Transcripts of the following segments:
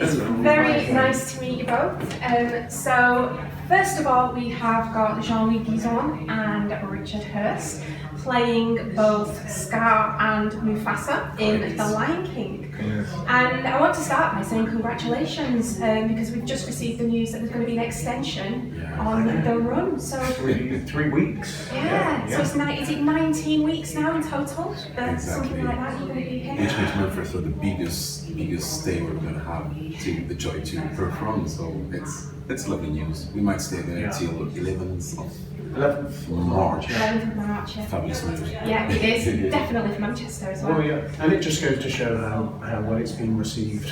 It's very nice to meet you both. So, first of all, we have got Jean-Luc Guizonne and Richard Hurst playing both Scar and Mufasa in The Lion King. Yes. And I want to start by saying congratulations, because we've just received the news that there's going to be an extension on the run. So 3 weeks. Yeah. So it's is it 19 weeks now in total? Exactly. Something like that you're going to be here? Which makes Mufasa the biggest stay we're going to have to the joy to perform. So it's lovely news. We might stay there till 11th of March. 11th of March, yeah. Fabulous news. Yeah, it is. Definitely for Manchester as well. Well, yeah, and it just goes to show how well it's been received,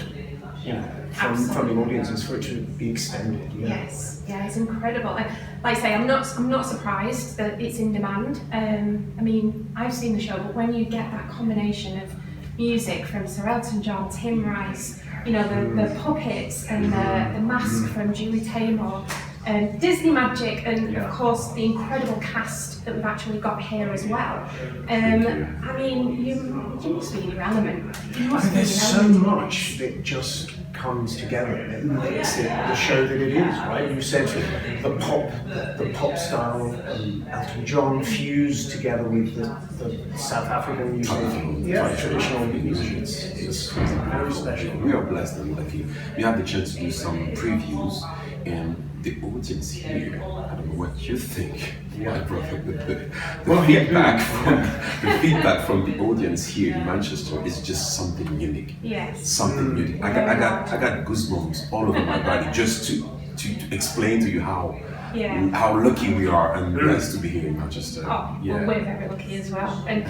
you know, from the audiences for it to be extended. Yeah. Yes, yeah, it's incredible. And like I say, I'm not surprised that it's in demand. I mean, I've seen the show, but when you get that combination of music from Sir Elton John, Tim Rice, you know, the puppets and the mask from Julie Taymor, Disney magic, and of course the incredible cast that we've actually got here as well. I mean, you must be in your element. There's so much that just comes together and makes it the show that it is, right? You said the pop style, Elton John fused together with the South African music, traditional music. It's very special. We are blessed and lucky. We had the chance to do some previews, and the audience here, I don't know what you think. I brought up the feedback from the audience here in Manchester is just something unique. Yes. Something unique. I got goosebumps all over my body just to explain to you how lucky we are and blessed to be here in Manchester. Oh, well, we're very lucky as well. And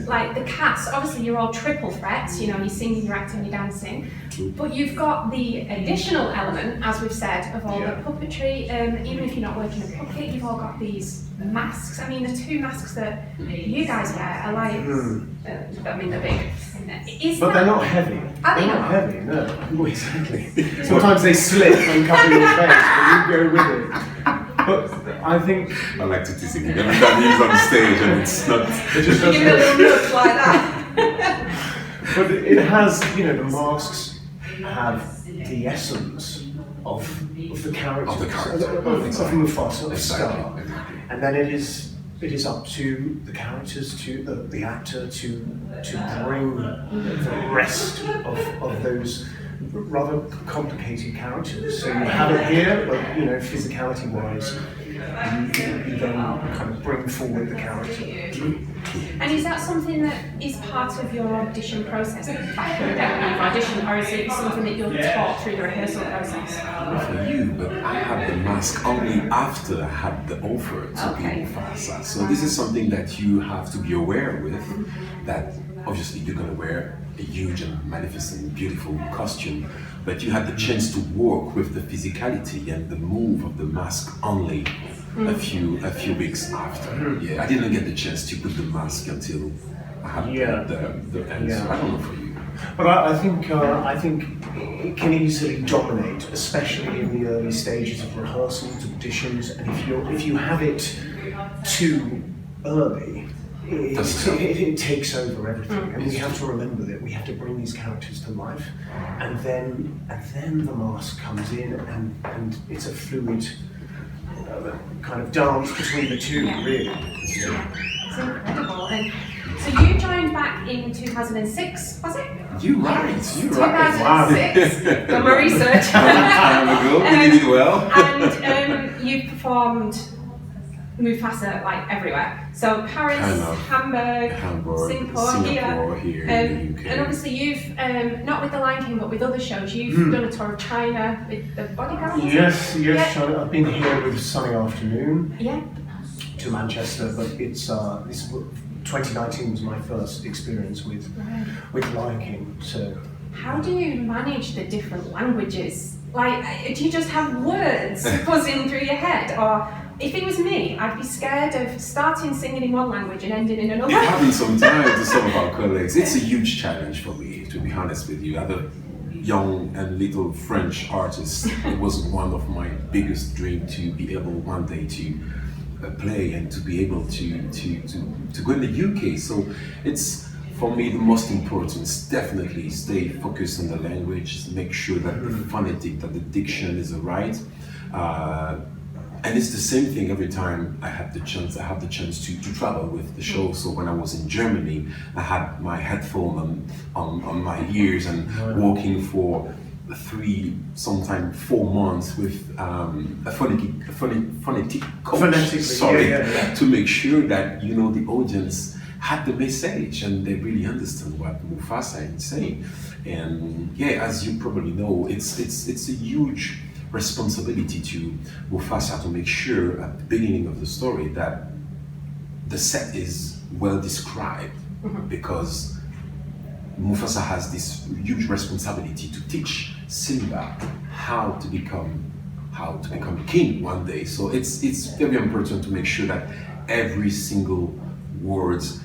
like the cast, obviously you're all triple threats, you know, you're singing, you're acting, you're dancing. But you've got the additional element, as we've said, of all the puppetry. Even if you're not working a puppet, you've all got these masks. I mean, the two masks that you guys wear are like, I mean, they're big. But they're not heavy. Are they not heavy? No. Oh, exactly. Sometimes they slip and cover your face, but you go with it. But I think I like to tease him every time he's on stage, and it's not. It just give me a little look like that. But it has, you know, the masks have the essence of the character, of Mufasa, of Scar, and then it is up to the characters, to the actor to bring the rest of those rather complicated characters. So you have it here, but you know, physicality-wise, you then kind of bring forward the character. And is that something that is part of your audition process? Back in the day when you've auditioned, or is it something that you're taught through the rehearsal process? Not for you, but I had the mask only after I had the offer to be Mufasa. So this is something that you have to be aware with, that obviously you're going to wear a huge and magnificent, beautiful costume, but you had the chance to work with the physicality and the move of the mask only a few weeks after. Yeah, I didn't get the chance to put the mask until I had the answer. I don't know for you. But I think it can easily dominate, especially in the early stages of rehearsals, auditions, and if you have it too early, it takes over everything. And we have to remember that we have to bring these characters to life, and then the mask comes in, and it's a fluid kind of dance between the two, really. Yeah, it's incredible. And so you joined back in 2006, was it? You're right. 2006. Done my research. Time ago, you did it well. And you performed Mufasa like everywhere. So Paris, Hamburg, Singapore here in the UK. And obviously you've, not with The Lion King, but with other shows, you've done a tour of China with the Bodyguard. Yes, China. I've been here with Sunny Afternoon to Manchester, but it's 2019 was my first experience with Lion King. So how do you manage the different languages? Like, do you just have words buzzing through your head, or? If it was me, I'd be scared of starting singing in one language and ending in another. It happened sometimes to some of our colleagues. It's a huge challenge for me, to be honest with you. As a young and little French artist, it was one of my biggest dreams to be able one day to play and to be able to go in the UK. So it's For me, the most important is definitely stay focused on the language, make sure that the phonetic, that the diction is right. And it's the same thing every time I have the chance to travel with the show. So when I was in Germany, I had my headphone on my ears and walking for 3, sometimes 4 months with a phonetic coach, to make sure that the audience had the message and they really understand what Mufasa is saying. And yeah, as you probably know, it's a huge responsibility to Mufasa to make sure at the beginning of the story that the set is well described, because Mufasa has this huge responsibility to teach Simba how to become king one day. So it's very important to make sure that every single words,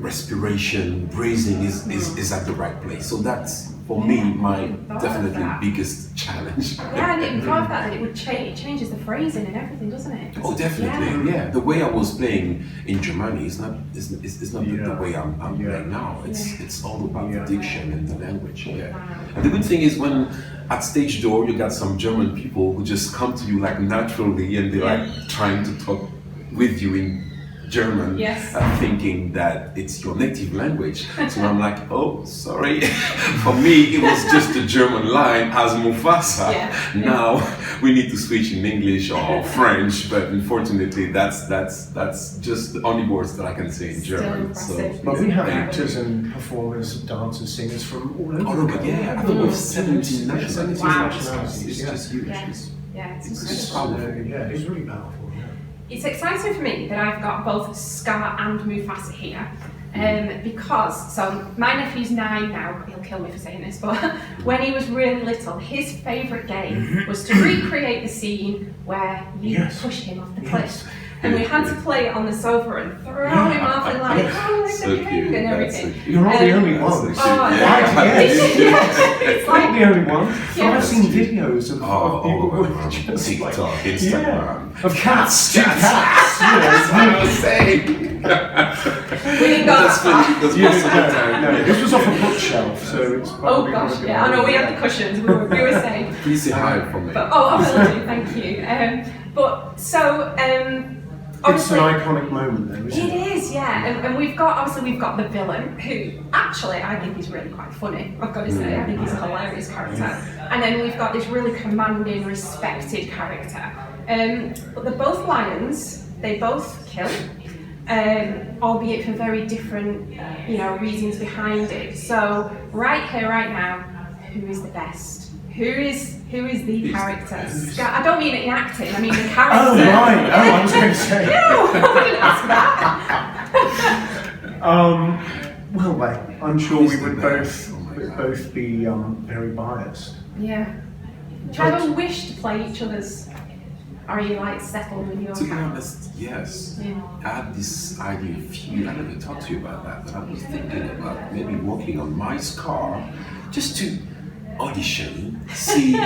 respiration, breathing is at the right place. So that's, for me, my definitely biggest challenge. Yeah, and it thought of that it would change. It changes the phrasing and everything, doesn't it? Oh, definitely. Yeah. The way I was playing in Germany is not the way I'm playing now. It's all about the diction and the language. Yeah. And the good thing is, when at stage door you got some German people who just come to you like naturally, and they're like trying to talk with you in German, thinking that it's your native language. So I'm like, oh, sorry. For me, it was just a German line as Mufasa. Now we need to switch in English or French, but unfortunately, that's just the only words that I can say in German. So, but we have actors and performers, dancers, singers from all over. Yeah, I think we have 17 nationalities. It's just huge. It's powerful. Yeah, it's really powerful. It's exciting for me that I've got both Scar and Mufasa here, because, so my nephew's 9 now, he'll kill me for saying this, but when he was really little, his favourite game was to recreate the scene where you push him off the cliff. And we had to play it on the sofa and throw him off and like, oh, like the king and everything. You're not the only one. It's like the only one. I've seen videos of people with just TikTok, Instagram, of cats. We didn't go that far. No, this was off a bookshelf, so it's probably. Oh gosh, I know, we had the cushions. We were safe. Please say hi from me. But, I will do. Thank you. But so. It's an iconic moment, though, isn't it? It is, yeah. And we've got the villain, who actually I think is really quite funny. I've got to say, I think he's a hilarious character. And then we've got this really commanding, respected character. But they're both lions. They both kill, albeit for very different, reasons behind it. So right here, right now, who is the best? Who is the character? I don't mean it in acting, I mean the character. Oh, right. I was going to say. No, I didn't ask that. Well, I'm sure we would both be very biased. Yeah. Do you ever wish to play each other's? Are you like settled with your? To be honest, yes. Yeah. I had this idea I never talked to you about that, but I was thinking about maybe working on my Scar, just to audition, see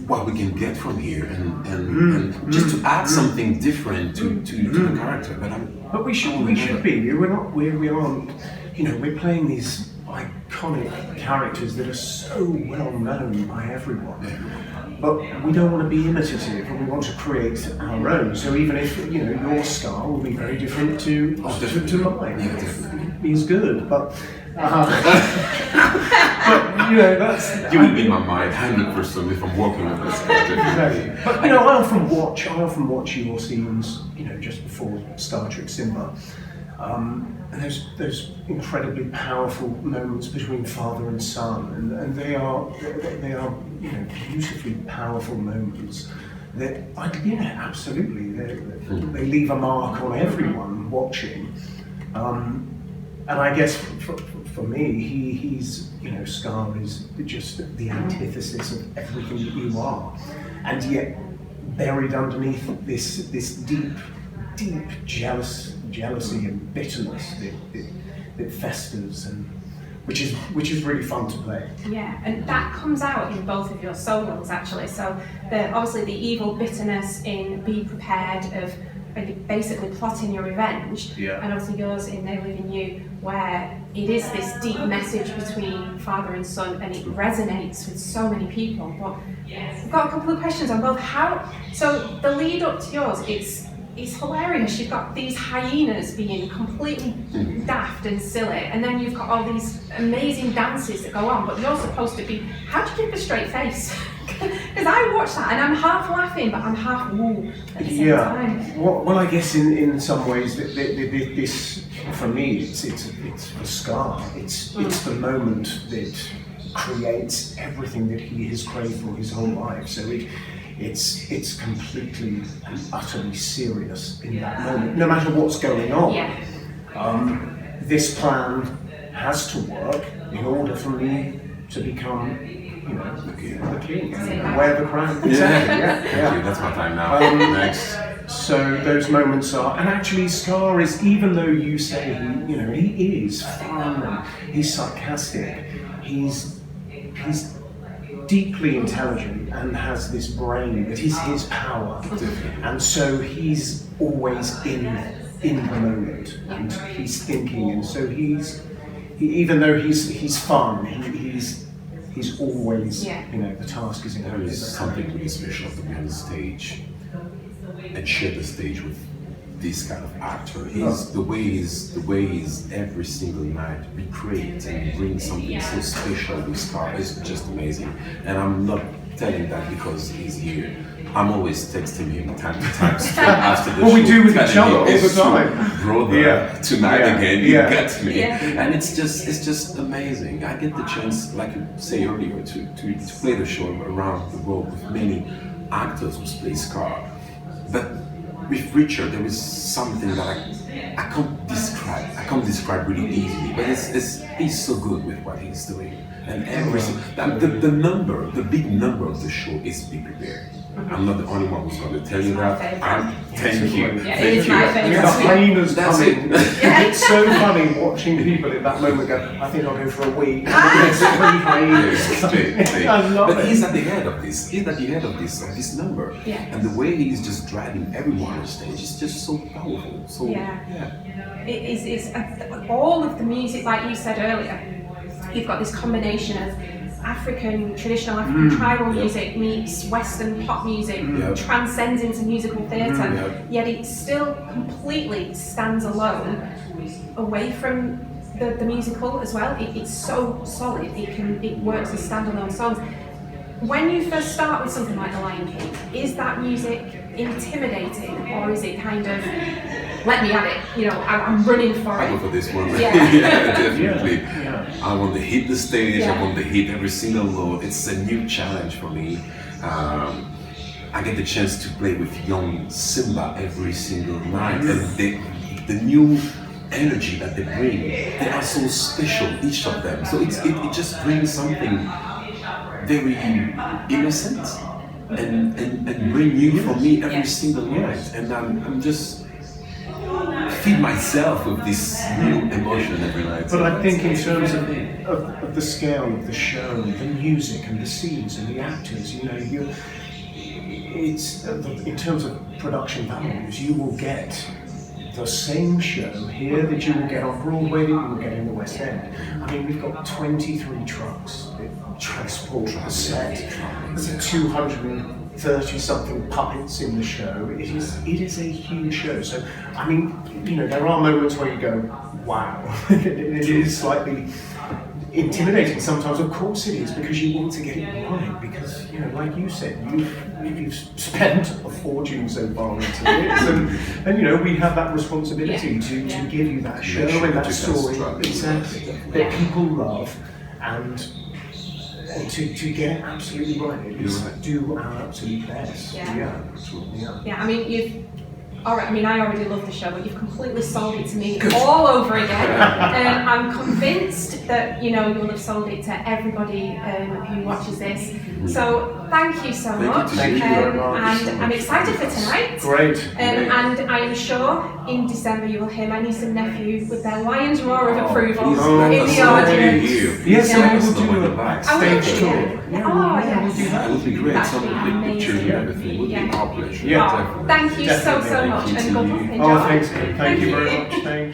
what we can get from here, and just to add something different to the character. But we should be. We aren't. We're playing these iconic characters that are so well known by everyone. But we don't want to be imitative, and we want to create our own. So even if your Scar will be very different to mine, definitely. It's good, but. That's. You will be in my mind 100% if I'm working on this character. Exactly. But I often watch your scenes, just before Star Trek Simba, and there's those incredibly powerful moments between father and son, and they are beautifully powerful moments. That absolutely, they leave a mark on everyone watching. And I guess for me, he's Scar is just the antithesis of everything that you are, and yet buried underneath this deep jealousy and bitterness that festers, and which is really fun to play. Yeah, and that comes out in both of your solos actually. So obviously the evil bitterness in Be Prepared of you're basically plotting your revenge. Yeah. And obviously yours in They Live in You, where it is this deep message between father and son, and it resonates with so many people. But I've got a couple of questions on both. So the lead up to yours, it's hilarious. You've got these hyenas being completely daft and silly, and then you've got all these amazing dances that go on, but you're supposed to be, how do you keep a straight face? Because I watch that and I'm half laughing, but I'm half woo at the same time. Well, I guess in some ways, this, for me, it's the scar. It's the moment that creates everything that he has craved for his whole life. So it's completely and utterly serious in that moment, no matter what's going on. Yeah. This plan has to work in order for me to become, the king, wear the crown. Exactly. Yeah. That's my time now. Next. So those moments are, and actually Scar is, even though you say he is fun and he's sarcastic, he's deeply intelligent and has this brain that is his power, and so he's always in the moment and he's thinking, and so even though he's fun, he's always the task is in There is something really special to be on the stage and share the stage with this kind of actor. The way he's every single night recreate and bring something so special with Scar is just amazing. And I'm not telling that because he's here. I'm always texting him time to time straight after the show. Well, we do with each other all the time. Brother, tonight again, you get me. Yeah. And it's just amazing. I get the chance, like you say earlier, to play the show around the world with many actors who play Scar. But with Richard, there is something that I can't describe. I can't describe really easily. But he's so good with what he's doing. And the big number of the show is Be Prepared. I'm not the only one who's going to tell you that. Thank you. Yeah, it is my favourite. The hyenas That's coming. It's so funny watching people at that moment go, I think I'll go for a wee. There's 3 hyenas. I love But it. he's at the head of this. He's at the head of this number. Yeah. And the way he's just driving everyone on stage is just so powerful. So It's all of the music, like you said earlier. You've got this combination of traditional African tribal music meets Western pop music, transcends into musical theatre, yet it still completely stands alone, away from the musical as well. It's so solid, it works as standalone songs. When you first start with something like The Lion King, is that music intimidating, or is it kind of, let me have it, I'm running for I it? go for this one. Yeah. Definitely. Yeah. I want to hit the stage, Yeah. I want to hit every single note. It's a new challenge for me. I get the chance to play with young Simba every single night, and the new energy that they bring, they are so special, each of them. So it just brings something very innocent and bring new for me every single night. And I'm just feed myself with this new emotion every night. But I think in terms of the scale of the show, the music and the scenes and the actors, it's in terms of production values, you will get the same show here that you will get on Broadway, that you will get in the West End. I mean, we've got 23 trucks that transport the set. There's 230 something puppets in the show. It is a huge show. So, I mean, there are moments where you go, wow. It is slightly intimidating sometimes. Of course it is, because you want to get it right, because like you said, you've spent a fortune so far into this, and we have that responsibility to give you that show and that story that people love, and to get it absolutely right. It is do our absolute best. Yeah, I mean, I already love the show, but you've completely sold it to me all over again. I'm convinced that you'll have sold it to everybody who watches this. So thank you so Thank you much. to you. Thank you very much. And I'm excited for tonight. Great. And I am sure in December you will hear my niece and nephew with their lion's roar of approval Please let in us the know when you're audience. here. Yes, Please so let we us will know when do you're back. I will stage do, tour. yeah. Oh, yes. That would be great. That'd Some be big pictures and amazing. everything would be Yeah. our pleasure. Yeah. Oh, Definitely. thank you so Definitely. much Thank you and to good you. luck. Oh, Enjoy. thanks. Thank you very much. Thank you.